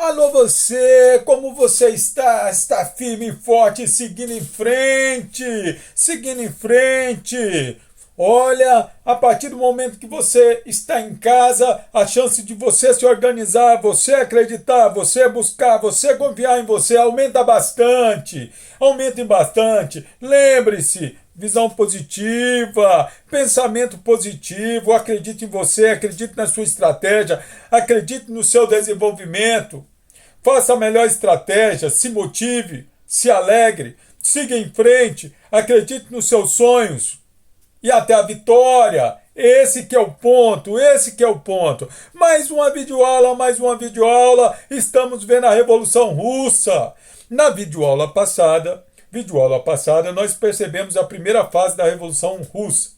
Alô você, como você está? Está firme e forte, seguindo em frente, seguindo em frente. Olha, a partir do momento que você está em casa, a chance de você se organizar, você acreditar, você buscar, você confiar em você aumenta bastante. Aumentem bastante. Lembre-se, visão positiva, pensamento positivo, acredite em você, acredite na sua estratégia, acredite no seu desenvolvimento. Faça a melhor estratégia, se motive, se alegre, siga em frente, acredite nos seus sonhos e até a vitória. Esse que é o ponto, esse que é o ponto. Mais uma videoaula, mais uma videoaula. Estamos vendo a Revolução Russa. Na videoaula passada, nós percebemos a primeira fase da Revolução Russa.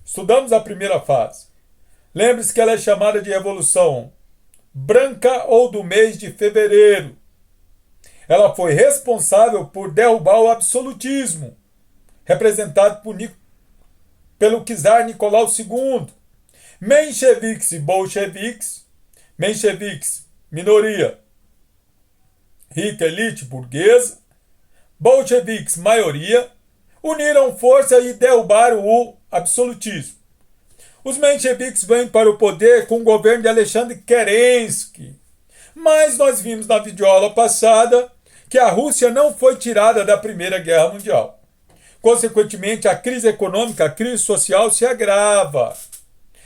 Estudamos a primeira fase. Lembre-se que ela é chamada de Revolução Branca ou do mês de fevereiro. Ela foi responsável por derrubar o absolutismo, representado pelo czar Nicolau II. Mencheviques e bolcheviques, mencheviques, minoria, rica elite burguesa, bolcheviques, maioria, uniram força e derrubaram o absolutismo. Os mencheviques vêm para o poder com o governo de Alexandre Kerensky. Mas nós vimos na videoaula passada que a Rússia não foi tirada da Primeira Guerra Mundial. Consequentemente, a crise econômica, a crise social se agrava.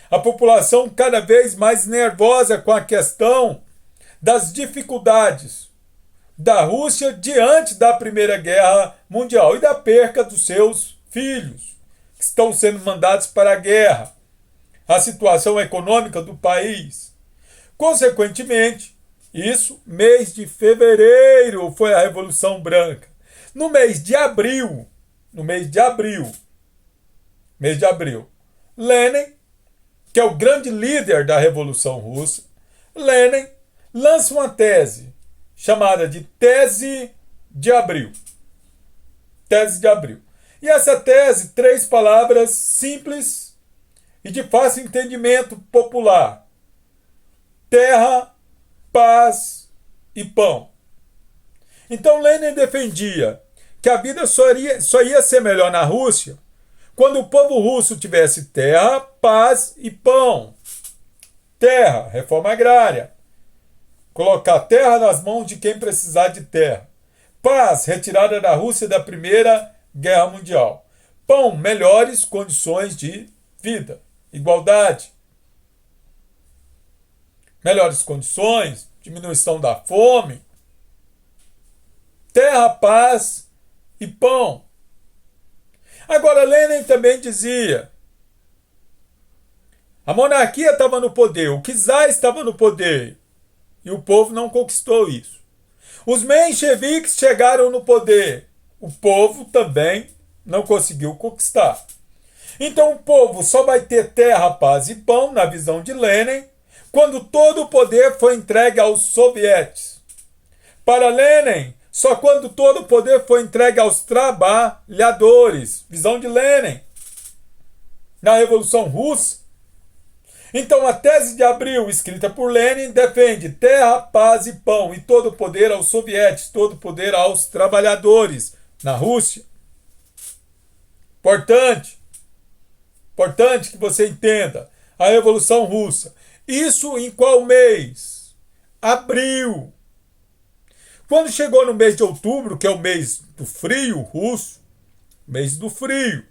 A população cada vez mais nervosa com a questão das dificuldades da Rússia diante da Primeira Guerra Mundial e da perca dos seus filhos, que estão sendo mandados para a guerra. A situação econômica do país. Consequentemente, isso, mês de fevereiro foi a Revolução Branca. No mês de abril, Lenin, que é o grande líder da Revolução Russa, Lenin lança uma tese chamada de Tese de Abril. Tese de Abril. E essa tese, 3 palavras simples e de fácil entendimento popular: terra, paz e pão. Então Lenin defendia que a vida só ia ser melhor na Rússia quando o povo russo tivesse terra, paz e pão. Terra, reforma agrária. Colocar terra nas mãos de quem precisar de terra. Paz, retirada da Rússia da Primeira Guerra Mundial. Pão, melhores condições de vida. Igualdade. Melhores condições, diminuição da fome. Terra, paz e pão. Agora, Lenin também dizia: a monarquia estava no poder, o czar estava no poder, e o povo não conquistou isso. Os mencheviques chegaram no poder, o povo também não conseguiu conquistar. Então o povo só vai ter terra, paz e pão, na visão de Lenin, quando todo o poder foi entregue aos sovietes. Para Lenin, só quando todo o poder foi entregue aos trabalhadores. Visão de Lenin. Na Revolução Russa. Então a tese de Abril, escrita por Lenin, defende terra, paz e pão, e todo o poder aos sovietes, todo o poder aos trabalhadores na Rússia. Importante que você entenda. A Revolução Russa. Isso em qual mês? Abril. Quando chegou no mês de outubro, que é o mês do frio russo, mês do frio,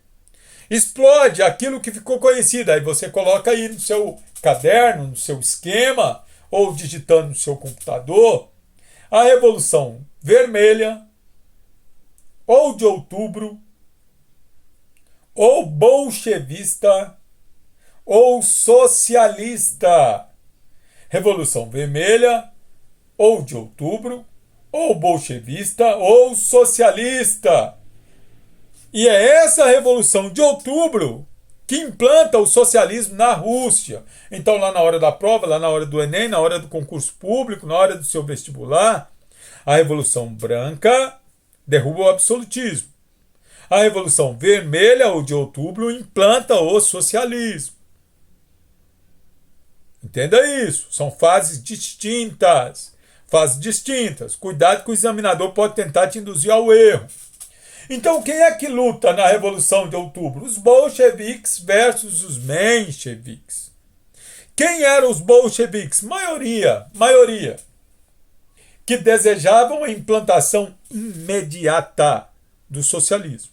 explode aquilo que ficou conhecido. Aí você coloca aí no seu caderno, no seu esquema, ou digitando no seu computador, a Revolução Vermelha, ou de outubro, ou bolchevista, ou socialista. Revolução Vermelha, ou de outubro, ou bolchevista, ou socialista. E é essa Revolução de Outubro que implanta o socialismo na Rússia. Então, lá na hora da prova, lá na hora do Enem, na hora do concurso público, na hora do seu vestibular, a Revolução Branca derruba o absolutismo. A Revolução Vermelha, ou de Outubro, implanta o socialismo. Entenda isso, são fases distintas. Fases distintas. Cuidado que o examinador pode tentar te induzir ao erro. Então, quem é que luta na Revolução de Outubro? Os bolcheviques versus os mencheviques. Quem eram os bolcheviques? Maioria, que desejavam a implantação imediata do socialismo,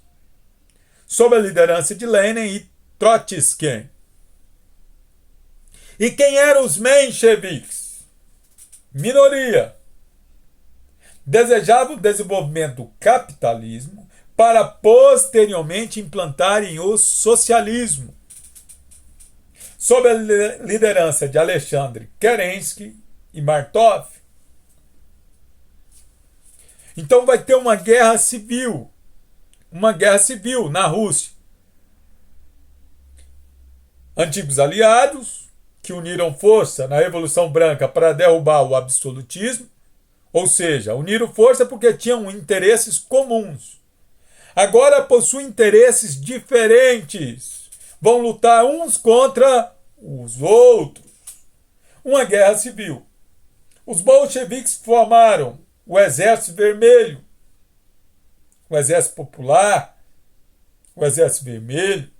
sob a liderança de Lenin e Trotsky. E quem eram os mencheviques? Minoria. Desejavam o desenvolvimento do capitalismo para posteriormente implantarem o socialismo, sob a liderança de Alexandre Kerensky e Martov. Então vai ter uma guerra civil na Rússia. Antigos aliados que uniram força na Revolução Branca para derrubar o absolutismo, ou seja, uniram força porque tinham interesses comuns. Agora possuem interesses diferentes. Vão lutar uns contra os outros. Uma guerra civil. Os bolcheviques formaram o Exército Vermelho, o Exército Popular, o Exército Vermelho.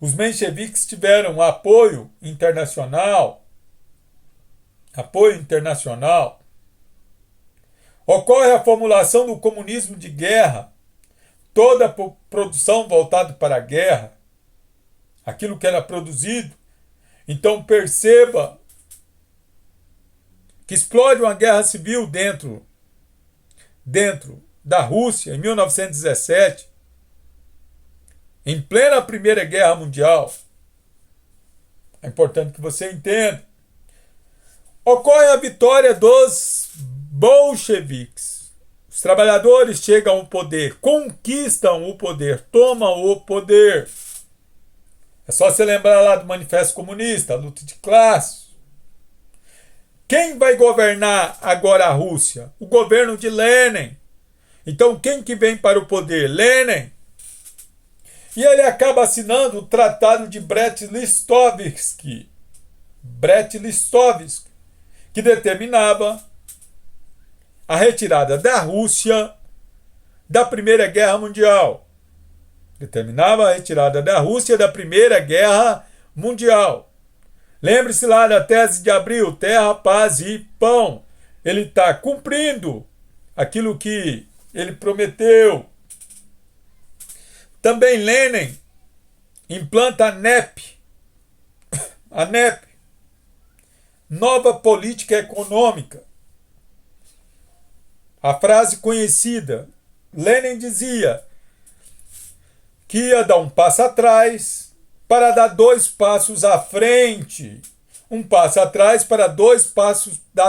Os mencheviques tiveram apoio internacional. Ocorre a formulação do comunismo de guerra. Toda a produção voltada para a guerra, aquilo que era produzido. Então perceba que explode uma guerra civil dentro da Rússia em 1917, em plena Primeira Guerra Mundial. É importante que você entenda. Ocorre a vitória dos bolcheviques. Os trabalhadores chegam ao poder, conquistam o poder, tomam o poder. É só você lembrar lá do Manifesto Comunista, a luta de classes. Quem vai governar agora a Rússia? O governo de Lenin. Então quem que vem para o poder? Lenin. E ele acaba assinando o Tratado de Brest-Litovsk, que determinava a retirada da Rússia da Primeira Guerra Mundial. Lembre-se lá da tese de Abril, terra, paz e pão. Ele está cumprindo aquilo que ele prometeu. Também Lenin implanta a NEP, nova política econômica. A frase conhecida, Lenin dizia que ia dar um passo atrás para dar 2 passos à frente. Um passo atrás para dar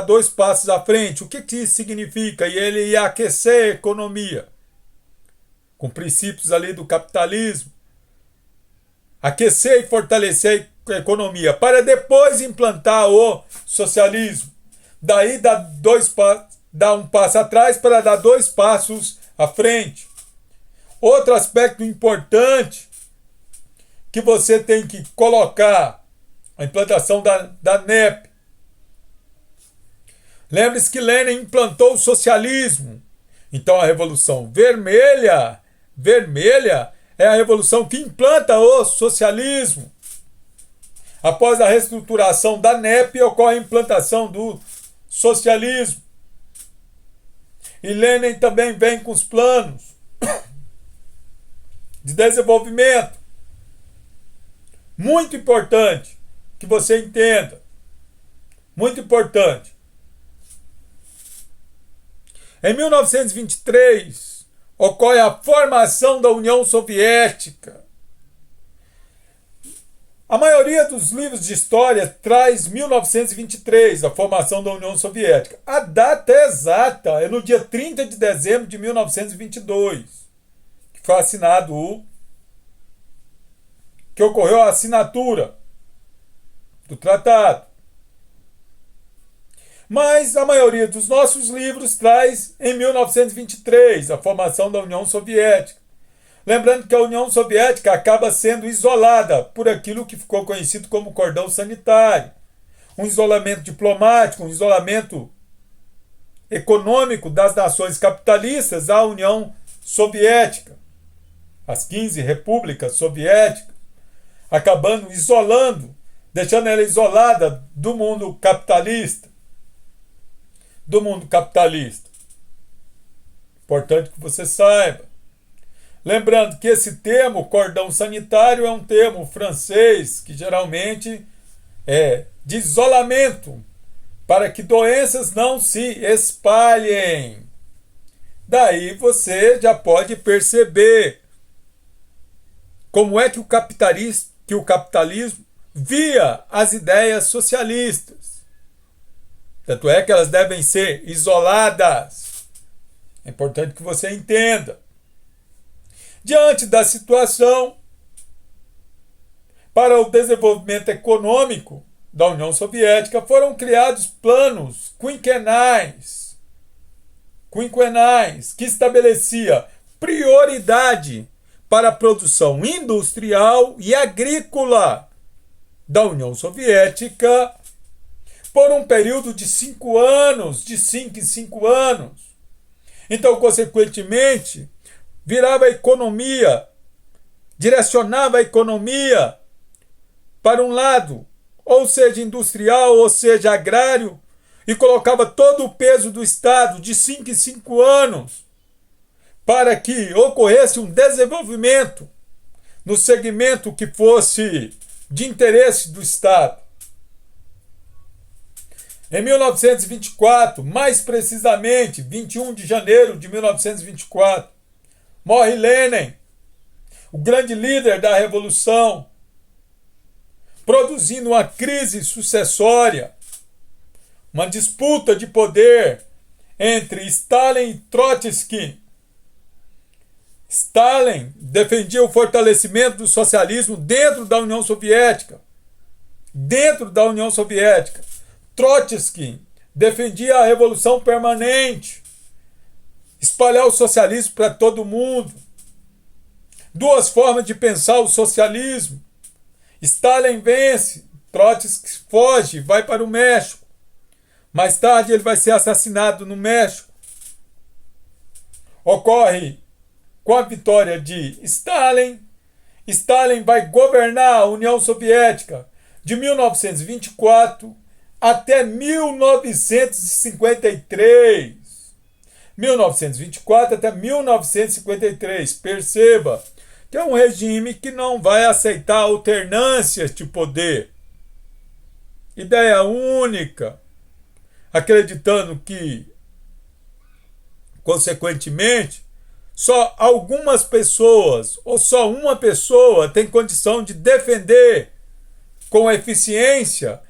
2 passos à frente. O que isso significa? E ele ia aquecer a economia, com princípios ali do capitalismo. Aquecer e fortalecer a economia, para depois implantar o socialismo. Daí dá um passo atrás para dar 2 passos à frente. Outro aspecto importante que você tem que colocar, a implantação da NEP. Lembre-se que Lenin implantou o socialismo. Então a Revolução Vermelha é a revolução que implanta o socialismo. Após a reestruturação da NEP, ocorre a implantação do socialismo. E Lenin também vem com os planos de desenvolvimento. Muito importante que você entenda. Muito importante. Em 1923, ocorre a formação da União Soviética. A maioria dos livros de história traz 1923, a formação da União Soviética. A data exata é no dia 30 de dezembro de 1922, que foi assinado que ocorreu a assinatura do tratado. Mas a maioria dos nossos livros traz em 1923 a formação da União Soviética. Lembrando que a União Soviética acaba sendo isolada por aquilo que ficou conhecido como cordão sanitário. um isolamento diplomático, um isolamento econômico das nações capitalistas à União Soviética, as 15 repúblicas soviéticas, acabando isolando, deixando ela isolada do mundo capitalista. Do mundo capitalista. Importante que você saiba. Lembrando que esse termo, cordão sanitário, é um termo francês que geralmente é de isolamento, para que doenças não se espalhem. Daí você já pode perceber como é que o capitalismo via as ideias socialistas. Tanto é que elas devem ser isoladas. É importante que você entenda. Diante da situação, para o desenvolvimento econômico da União Soviética, foram criados planos quinquenais que estabelecia prioridade para a produção industrial e agrícola da União Soviética por um período de 5 anos, de 5 em 5 anos. Então, consequentemente, virava a economia, direcionava a economia para um lado, ou seja, industrial, ou seja, agrário, e colocava todo o peso do Estado de 5 em 5 anos para que ocorresse um desenvolvimento no segmento que fosse de interesse do Estado. Em 1924, mais precisamente, 21 de janeiro de 1924, morre Lenin, o grande líder da Revolução, produzindo uma crise sucessória, uma disputa de poder entre Stalin e Trotsky. Stalin defendia o fortalecimento do socialismo dentro da União Soviética. Trotsky defendia a revolução permanente, espalhar o socialismo para todo mundo. Duas formas de pensar o socialismo. Stalin vence, Trotsky foge, vai para o México. Mais tarde ele vai ser assassinado no México. Ocorre com a vitória de Stalin. Stalin vai governar a União Soviética de 1924 até 1953. 1924 até 1953. Perceba que é um regime que não vai aceitar alternâncias de poder. Ideia única, acreditando que, consequentemente, só algumas pessoas ou só uma pessoa tem condição de defender com eficiência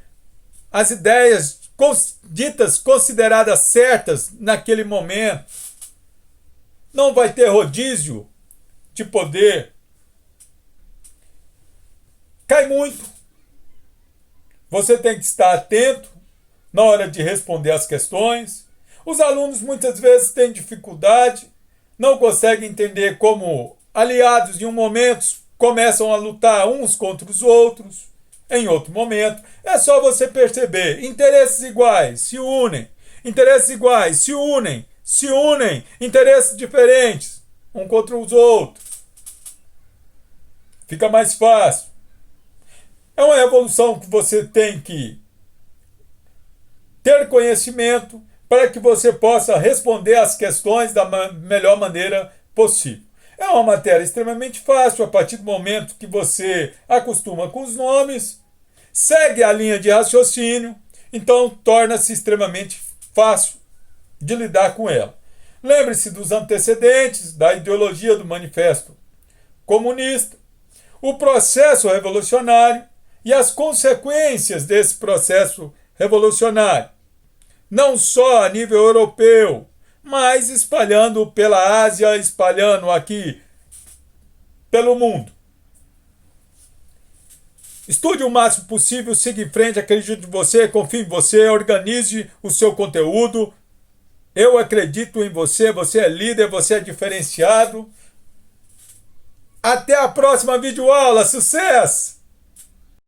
as ideias ditas consideradas certas naquele momento. Não vai ter rodízio de poder. Cai muito. Você tem que estar atento na hora de responder as questões. Os alunos muitas vezes têm dificuldade, não conseguem entender como aliados em um momento começam a lutar uns contra os outros. Em outro momento, é só você perceber. Interesses iguais se unem. Interesses iguais se unem. Interesses diferentes um contra os outros. Fica mais fácil. É uma revolução que você tem que ter conhecimento para que você possa responder as questões da melhor maneira possível. É uma matéria extremamente fácil a partir do momento que você acostuma com os nomes, segue a linha de raciocínio, então torna-se extremamente fácil de lidar com ela. Lembre-se dos antecedentes da ideologia do Manifesto Comunista, o processo revolucionário e as consequências desse processo revolucionário, não só a nível europeu, mas espalhando pela Ásia, espalhando aqui pelo mundo. Estude o máximo possível, siga em frente, acredite em você, confie em você, organize o seu conteúdo. Eu acredito em você, você é líder, você é diferenciado. Até a próxima videoaula, sucesso!